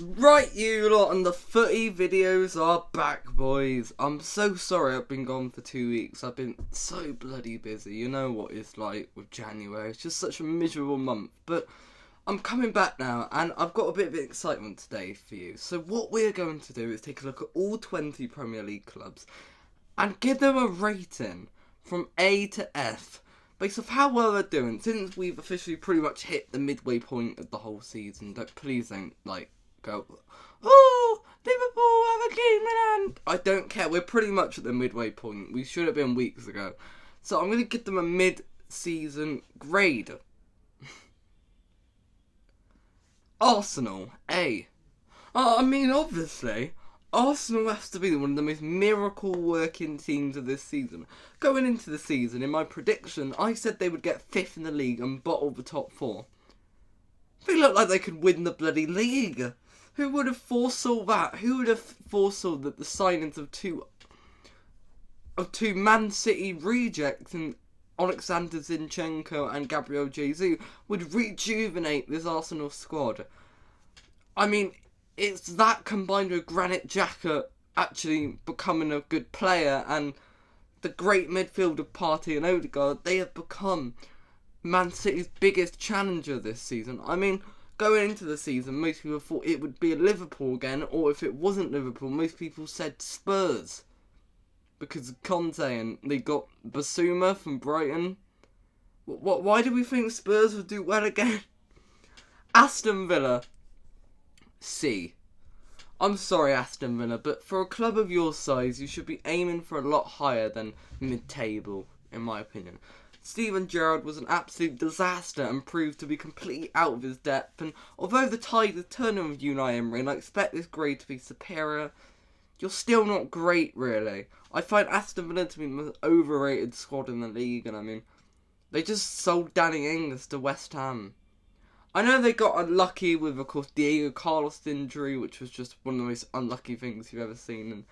Right, you lot, and the footy videos are back, boys. I'm so sorry I've been gone for 2 weeks. I've been so bloody busy. You know what it's like with January. It's just such a miserable month. But I'm coming back now, and I've got a bit of excitement today for you. So what we're going to do is take a look at all 20 Premier League clubs and give them a rating from A to F based off how well they're doing since we've officially pretty much hit the midway point of the whole season. Please don't, go, oh, Liverpool have a game in hand. I don't care. We're pretty much at the midway point. We should have been weeks ago. So I'm going to give them a mid-season grade. Arsenal, A. Obviously, Arsenal has to be one of the most miracle-working teams of this season. Going into the season, in my prediction, I said they would get 5th in the league and bottle the top 4. They look like they could win the bloody league. Who would have foresaw that? Who would have foresaw that the signings of two Man City rejects in Alexander Zinchenko and Gabriel Jesus would rejuvenate this Arsenal squad? I mean, it's that combined with Granit Xhaka actually becoming a good player and the great midfield of Partey and Odegaard. They have become Man City's biggest challenger this season. I mean, going into the season, most people thought it would be Liverpool again, or if it wasn't Liverpool, most people said Spurs. Because of Conte, and they got Basuma from Brighton. Why do we think Spurs would do well again? Aston Villa, C. I'm sorry, Aston Villa, but for a club of your size, you should be aiming for a lot higher than mid-table, in my opinion. Steven Gerrard was an absolute disaster and proved to be completely out of his depth, and although the tide is turning with Unai Emery and I expect this grade to be superior, you're still not great, really. I find Aston Villa to be the most overrated squad in the league, and they just sold Danny Ings to West Ham. I know they got unlucky with, of course, Diego Carlos' injury, which was just one of the most unlucky things you've ever seen,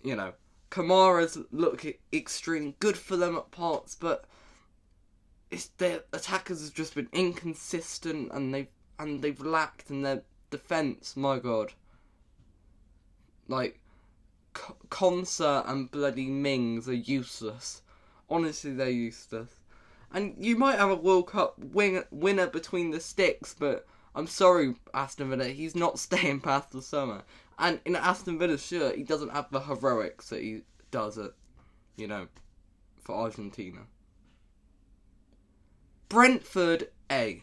and, Kamara's look extremely good for them at parts, but their attackers have just been inconsistent, and they've lacked in their defence. My God, Konsa and bloody Mings are useless. Honestly, they're useless. And you might have a World Cup winner between the sticks, but I'm sorry, Aston Villa, he's not staying past the summer. And in Aston Villa's shirt, he doesn't have the heroics that he does for Argentina. Brentford, A.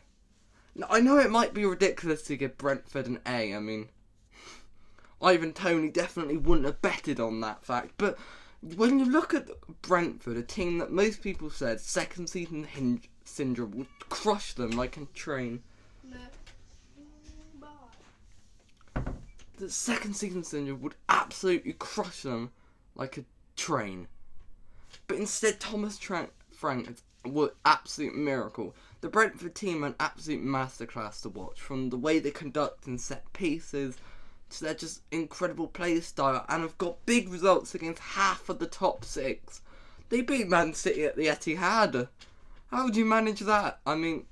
Now, I know it might be ridiculous to give Brentford an A. Ivan Toney definitely wouldn't have betted on that fact. But when you look at Brentford, a team that most people said second season syndrome would crush them like a train. The second season syndrome would absolutely crush them like a train. But instead, Thomas Frank was an absolute miracle. The Brentford team are an absolute masterclass to watch, from the way they conduct and set pieces to their just incredible play style, and have got big results against half of the top 6. They beat Man City at the Etihad. How would you manage that?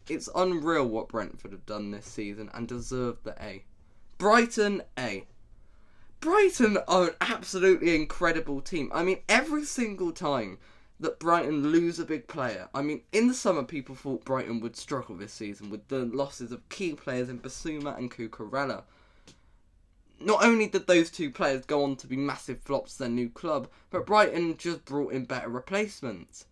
It's unreal what Brentford have done this season and deserve the A. Brighton, A. Brighton are an absolutely incredible team. Every single time that Brighton lose a big player, in the summer people thought Brighton would struggle this season with the losses of key players in Basuma and Cucurella. Not only did those two players go on to be massive flops to their new club, but Brighton just brought in better replacements.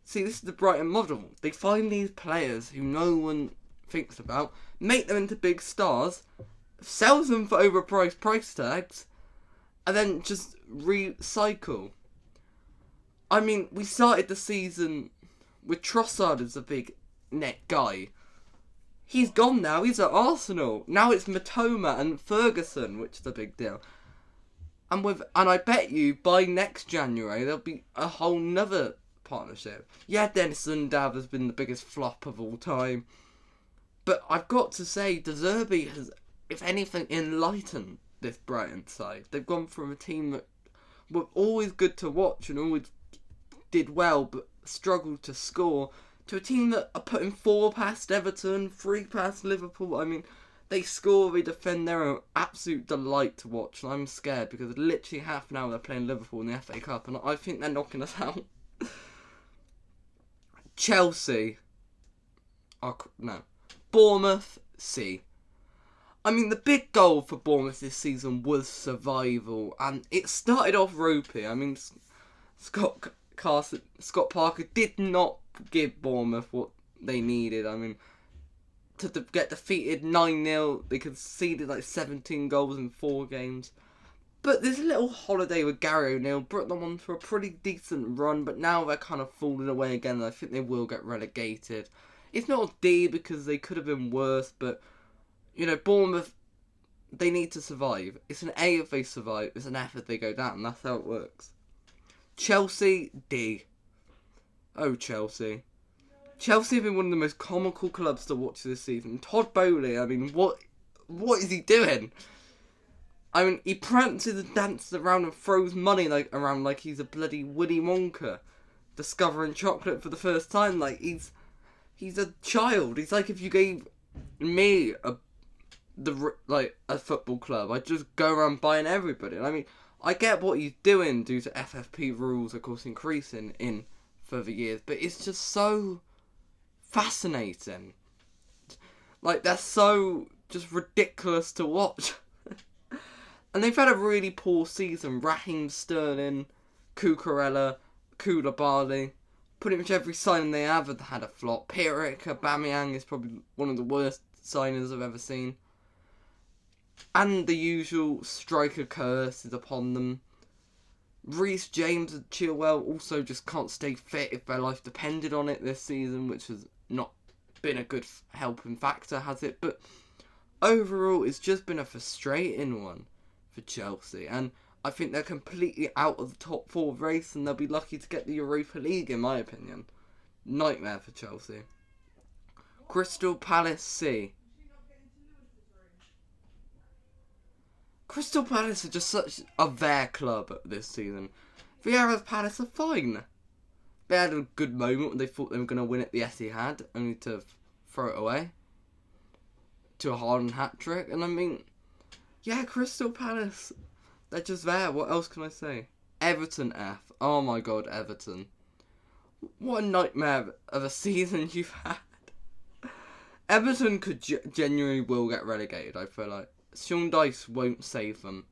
See, this is the Brighton model. They find these players who no one thinks about, make them into big stars, sells them for overpriced price tags, and then just recycle. We started the season with Trossard as a big net guy. He's gone now, he's at Arsenal. Now it's Matoma and Ferguson, which is a big deal. And I bet you by next January there'll be a whole nother partnership. Yeah, Dennis Undav has been the biggest flop of all time. But I've got to say, De Zerbi has, if anything, enlightened this Brighton side. They've gone from a team that were always good to watch and always did well but struggled to score, to a team that are putting 4 past Everton, 3 past Liverpool. They score, they defend, they're an absolute delight to watch. And I'm scared because literally half an hour they're playing Liverpool in the FA Cup, and I think they're knocking us out. Chelsea. Oh, no. Bournemouth, C. I mean, the big goal for Bournemouth this season was survival, and it started off ropey. I mean, Scott Parker did not give Bournemouth what they needed. I mean, to get defeated 9-0, they conceded like 17 goals in 4 games. But this little holiday with Gary O'Neill brought them on for a pretty decent run, but now they're kind of falling away again, and I think they will get relegated. It's not a D because they could have been worse, but, you know, Bournemouth, they need to survive. It's an A if they survive, it's an F if they go down, that's how it works. Chelsea, D. Oh, Chelsea. Chelsea have been one of the most comical clubs to watch this season. Todd Bowley, I mean, what is he doing? I mean, he prances and dances around and throws money around like he's a bloody Willy Wonka discovering chocolate for the first time. Like, he's a child. He's like if you gave me a football club, I'd just go around buying everybody. I mean, I get what he's doing due to FFP rules, of course, increasing in further years, but it's just so fascinating. Like, they're so just ridiculous to watch. And they've had a really poor season. Raheem Sterling, Cucurella, Koulibaly. Pretty much every signing they have had a flop. Pierre-Emerick Aubameyang is probably one of the worst signings I've ever seen. And the usual striker curse is upon them. Reece James and Chilwell also just can't stay fit if their life depended on it this season, which has not been a good helping factor, has it? But overall, it's just been a frustrating one for Chelsea, and I think they're completely out of the top 4 race, and they'll be lucky to get the Europa League, in my opinion. Nightmare for Chelsea. Crystal Palace, C. Crystal Palace are just such a their club this season. Vieira's Palace are fine. They had a good moment when they thought they were going to win it, the Etihad, only to throw it away to a Haaland hat-trick, and I mean, yeah, Crystal Palace, they're just there. What else can I say? Everton, F. Oh my god, Everton. What a nightmare of a season you've had. Everton could genuinely will get relegated, I feel like. Sean Dyche won't save them.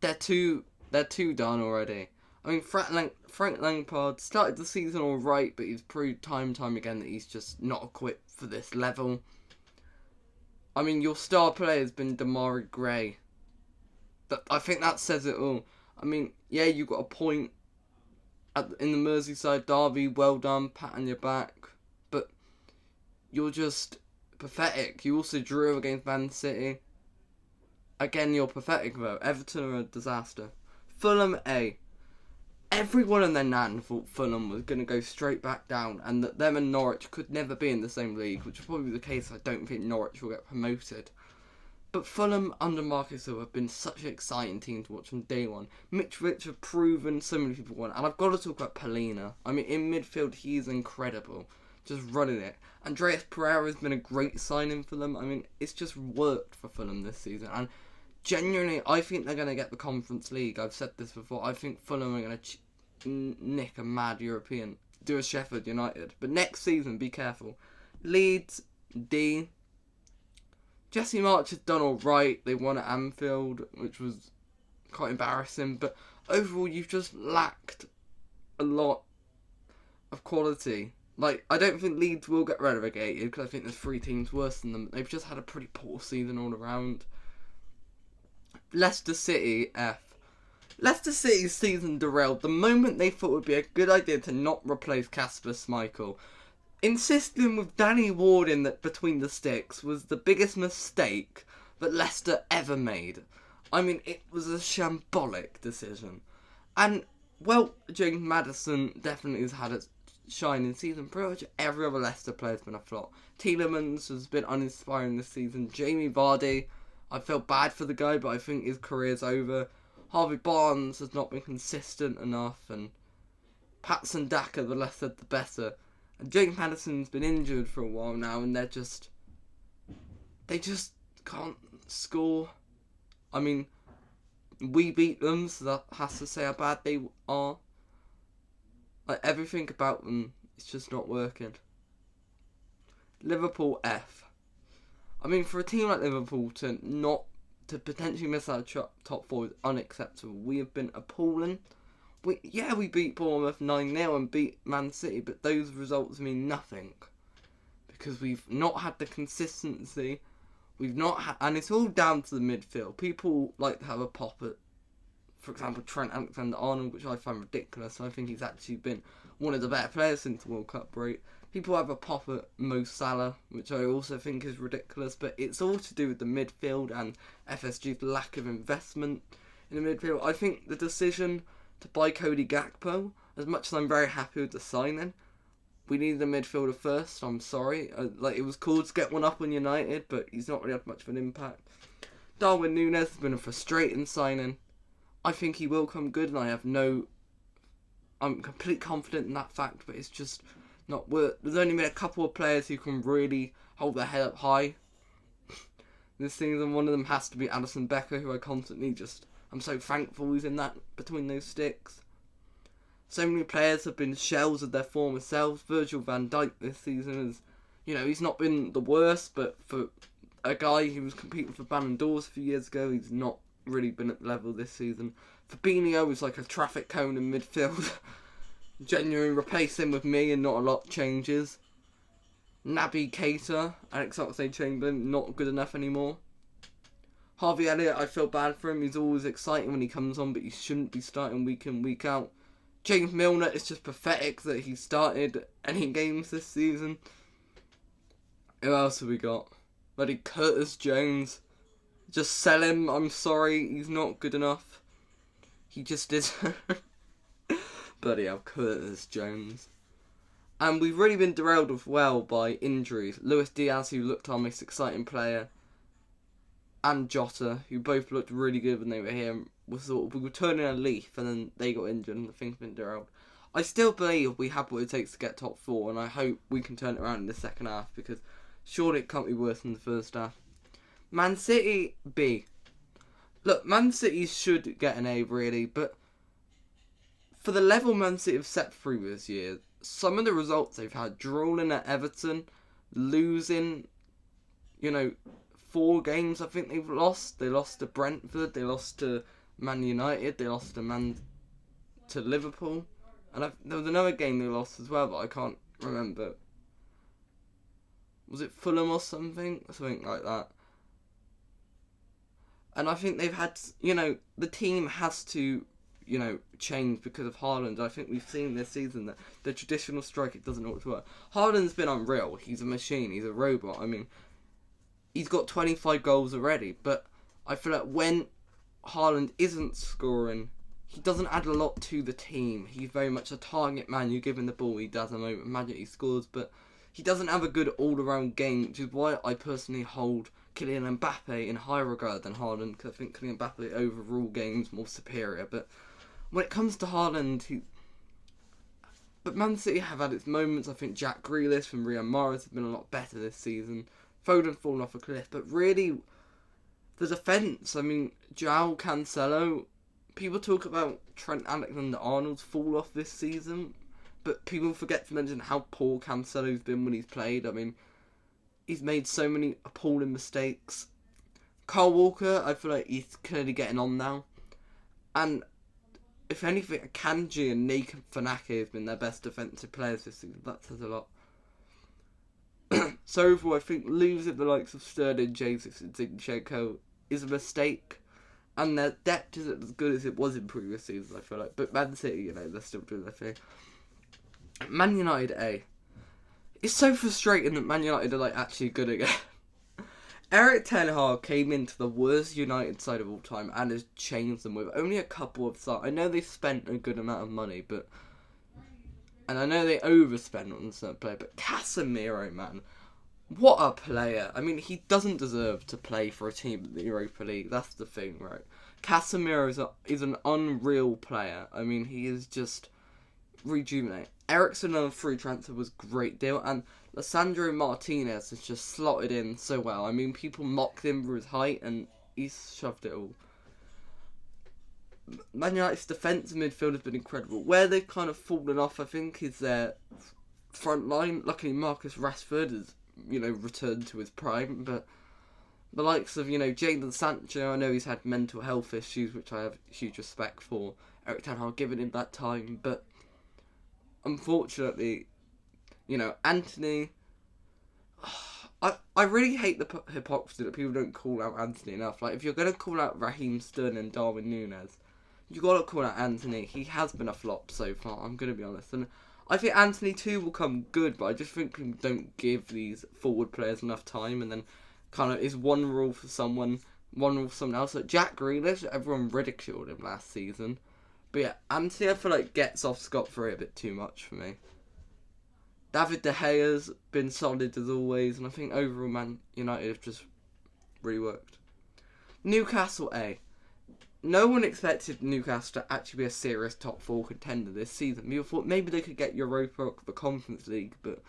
They're too done already. I mean, Frank Lampard started the season alright, but he's proved time and time again that he's just not equipped for this level. I mean, your star player has been Demarai Gray. I think that says it all. I mean, yeah, you got a point in the Merseyside derby. Well done, pat on your back. But you're just pathetic. You also drew against Man City. Again, you're pathetic, though. Everton are a disaster. Fulham, A. Everyone and their nan thought Fulham was going to go straight back down, and that them and Norwich could never be in the same league, which will probably be the case. I don't think Norwich will get promoted. But Fulham under Marcus Hill have been such an exciting team to watch from day one. Mitrovic have proven so many people want, and I've got to talk about Polina. I mean, in midfield, he's incredible. Just running it. Andreas Pereira has been a great signing for them. I mean, it's just worked for Fulham this season, and genuinely, I think they're going to get the Conference League. I've said this before. I think Fulham are going to nick a mad European. Do a Sheffield United. But next season, be careful. Leeds, D. Jesse March has done alright. They won at Anfield, which was quite embarrassing. But overall, you've just lacked a lot of quality. Like, I don't think Leeds will get relegated because I think there's 3 teams worse than them. They've just had a pretty poor season all around. Leicester City, F. Leicester City's season derailed the moment they thought it would be a good idea to not replace Kasper Schmeichel. Insisting with Danny Ward in between the sticks was the biggest mistake that Leicester ever made. I mean, it was a shambolic decision. And, well, James Maddison definitely has had a shining season. Pretty much every other Leicester player has been a flop. Tielemans has been uninspiring this season. Jamie Vardy, I felt bad for the guy, but I think his career's over. Harvey Barnes has not been consistent enough, and Patson Daka, the less said the better. And James Maddison's been injured for a while now, and they just can't score. I mean, we beat them, so that has to say how bad they are. Like, everything about them is just not working. Liverpool F. I mean, for a team like Liverpool to potentially miss out top 4 is unacceptable. We have been appalling. We beat Bournemouth 9-0 and beat Man City, but those results mean nothing. Because we've not had the consistency. We've not had, and it's all down to the midfield. People like to have a pop at, for example, Trent Alexander-Arnold, which I find ridiculous. I think he's actually been one of the better players since the World Cup break. People have a pop at Mo Salah, which I also think is ridiculous, but it's all to do with the midfield and FSG's lack of investment in the midfield. I think the decision to buy Cody Gakpo, as much as I'm very happy with the signing, we needed a midfielder first. I'm sorry. It was cool to get one up on United, but he's not really had much of an impact. Darwin Núñez has been a frustrating signing. I think he will come good, and I'm completely confident in that fact, but it's just not worth. There's only been a couple of players who can really hold their head up high this season. One of them has to be Alisson Becker, who I'm so thankful he's in that between those sticks. So many players have been shells of their former selves. Virgil van Dijk this season is, he's not been the worst, but for a guy who was competing for Ballon d'Ors a few years ago, he's not really been at the level this season. Fabinho is like a traffic cone in midfield. Genuinely replace him with me and not a lot changes. Naby Keita, Alex Oxlade-Chamberlain, not good enough anymore. Harvey Elliott, I feel bad for him. He's always exciting when he comes on, but he shouldn't be starting week in, week out. James Milner, it's just pathetic that he started any games this season. Who else have we got? Bloody Curtis Jones. Just sell him, I'm sorry, he's not good enough. He just is. Bloody hell, Curtis Jones. And we've really been derailed as well by injuries. Luis Diaz, who looked our most exciting player, and Jota, who both looked really good when they were here. We were turning a leaf, and then they got injured, and the thing's been derailed. I still believe we have what it takes to get top 4, and I hope we can turn it around in the second half, because surely it can't be worse than the first half. Man City, B. Look, Man City should get an A, really, but for the level Man City have set previous year, some of the results they've had, drawing at Everton, losing, 4 games I think they've lost. They lost to Brentford, they lost to Man United, they lost to Liverpool, and there was another game they lost as well, but I can't remember. Was it Fulham or something? Something like that. And I think they've had, the team has to, change because of Haaland. I think we've seen this season that the traditional striker doesn't know what to work. Haaland's been unreal. He's a machine. He's a robot. I mean, he's got 25 goals already, but I feel like when Haaland isn't scoring, he doesn't add a lot to the team. He's very much a target man. You give him the ball, he does a moment magic, he scores, but he doesn't have a good all-around game, which is why I personally hold Kylian Mbappe in higher regard than Haaland, because I think Kylian Mbappe overall game's more superior. But when it comes to Haaland, but Man City have had its moments. I think Jack Grealish from Real Mahrez have been a lot better this season. Foden fallen off a cliff, but really, the defence, I mean, João Cancelo, people talk about Trent Alexander-Arnold's fall off this season, but people forget to mention how poor Cancelo's been when he's played. I mean, he's made so many appalling mistakes. Kyle Walker, I feel like he's clearly getting on now. And if anything, Kanji and Nathan Fanake have been their best defensive players this season. That says a lot. So overall, I think losing the likes of Sterling, Jesus and Zinchenko is a mistake. And their depth isn't as good as it was in previous seasons, I feel like. But Man City, they're still doing their thing. Man United A. It's so frustrating that Man United are actually good again. Erik ten Hag came into the worst United side of all time and has changed them with only a couple of starts. I know they spent a good amount of money, and I know they overspent on certain player, but Casemiro, man, what a player. I mean, he doesn't deserve to play for a team in the Europa League. That's the thing, right? Casemiro is an unreal player. I mean, he is just rejuvenate. Ericsson on a free transfer was a great deal, and Lissandro Martinez has just slotted in so well. I mean, people mocked him for his height, and he's shoved it all. Man United's defensive midfield has been incredible. Where they've kind of fallen off, I think, is their front line. Luckily, Marcus Rashford has, returned to his prime, but the likes of, Jadon Sancho, I know he's had mental health issues, which I have huge respect for. Eric Ten Hag giving him that time, but unfortunately, Anthony... I really hate the hypocrisy that people don't call out Anthony enough. Like, if you're going to call out Raheem Sterling and Darwin Núñez, you got to call out Anthony. He has been a flop so far, I'm going to be honest. And I think Anthony too will come good, but I just think people don't give these forward players enough time, and then kind of is one rule for someone, one rule for someone else. Like Jack Grealish, everyone ridiculed him last season. But yeah, Anthony I feel like gets off scot-free a bit too much for me. David De Gea's been solid as always, and I think overall Man United have just really worked. Newcastle A. No one expected Newcastle to actually be a serious top 4 contender this season. We thought maybe they could get Europa or the Conference League, but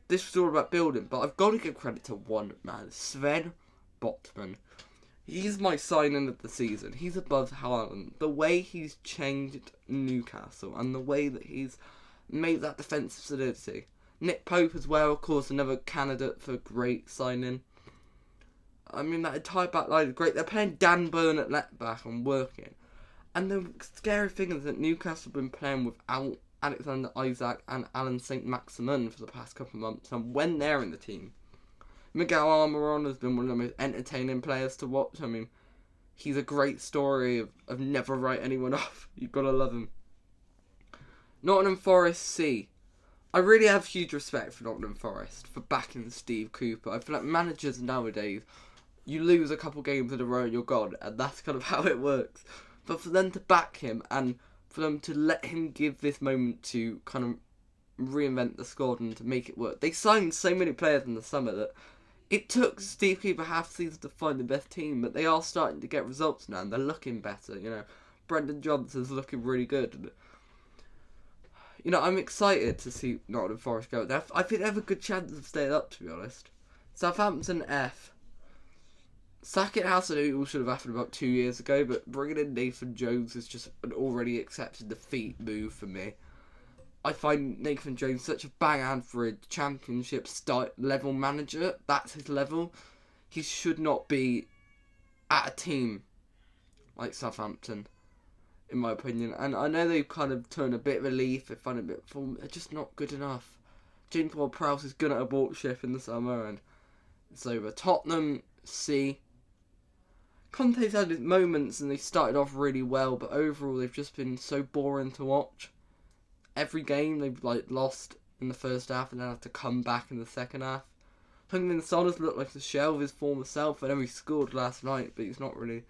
this was all about building. But I've got to give credit to one man, Sven Botman. He's my signing of the season. He's above Haaland. The way he's changed Newcastle and the way that he's made that defensive solidity. Nick Pope as well, of course, another candidate for great signing. I mean, that entire back line is great. They're playing Dan Burn at left back and working. And the scary thing is that Newcastle have been playing without Alexander Isak and Alan Saint-Maximin for the past couple of months. And when they're in the team, Miguel Almiron has been one of the most entertaining players to watch. I mean, he's a great story of never write anyone off. You've got to love him. Nottingham Forest C. I really have huge respect for Nottingham Forest for backing Steve Cooper. I feel like managers nowadays, you lose a couple games in a row and you're gone, and that's kind of how it works. But for them to back him and for them to let him give this moment to kind of reinvent the squad and to make it work. They signed so many players in the summer that it took Steve Cooper half season to find the best team, but they are starting to get results now and they're looking better. Brendan Johnson's looking really good. I'm excited to see Nottingham Forest go there. I think they have a good chance of staying up, to be honest. Southampton F. Sacking Hasenhuttl should have happened about 2 years ago, but bringing in Nathan Jones is just an already accepted defeat move for me. I find Nathan Jones such a bang-on for a championship level manager. That's his level. He should not be at a team like Southampton, in my opinion. And I know they've kind of turned a bit of a leaf, they find a bit of form, they're just not good enough. James Ward-Prowse is going to abort ship in the summer and it's over. Tottenham C. Conte's had his moments and they started off really well, but overall they've just been so boring to watch. Every game they've lost in the first half and then have to come back in the second half. Heung-min Son has looked like the shell of his former self. I know he scored last night, but he's not really.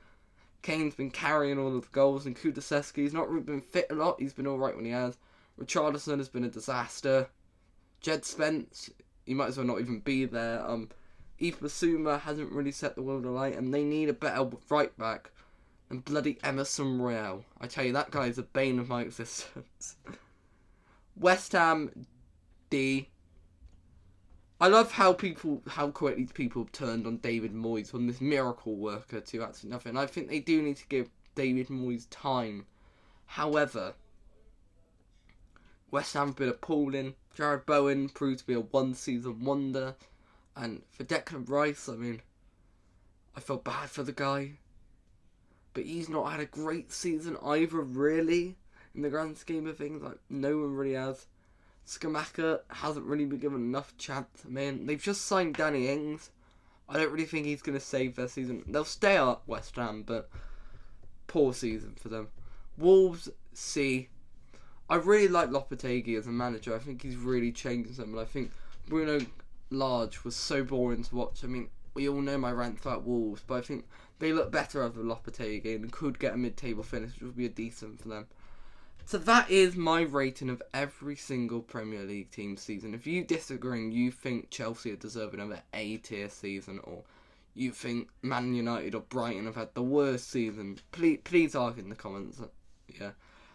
Kane's been carrying all of the goals, and Kulusevski's not really been fit a lot. He's been alright when he has. Richarlison has been a disaster. Jed Spence, he might as well not even be there. Yves Bissouma hasn't really set the world alight, and they need a better right back than bloody Emerson Royale. I tell you, that guy is a bane of my existence. West Ham D. I love how quickly people turned on David Moyes, on this miracle worker, to absolutely nothing. I think they do need to give David Moyes time. However, West Ham have been appalling. Jared Bowen proved to be a one-season wonder. And for Declan Rice, I mean, I felt bad for the guy. But he's not had a great season either, really, in the grand scheme of things. No one really has. Skamaka hasn't really been given enough chance. Man, they've just signed Danny Ings. I don't really think he's going to save their season. They'll stay up, West Ham, but poor season for them. Wolves C. I really like Lopetegui as a manager. I think he's really changed them. And I think Bruno Lage was so boring to watch. I mean, we all know my rant about Wolves, but I think they look better under Lopetegui and could get a mid-table finish, which would be a decent for them. So that is my rating of every single Premier League team season. If you disagree and you think Chelsea are deserving of an A-tier season, or you think Man United or Brighton have had the worst season, please argue in the comments. Yeah.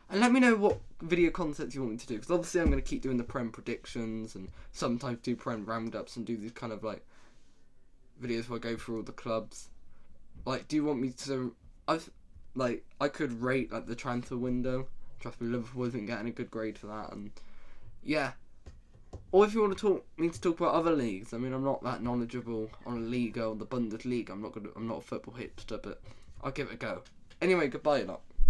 And let me know what video content you want me to do, because obviously I'm going to keep doing the Prem predictions and sometimes do Prem roundups and do these kind of like videos where I go through all the clubs. Like, do you want me to? I could rate like the transfer window. Trust me, Liverpool isn't getting a good grade for that, and yeah. Or if you want to talk about other leagues. I mean, I'm not that knowledgeable on Liga or the Bundesliga. I'm not a football hipster, but I'll give it a go. Anyway, goodbye, lot.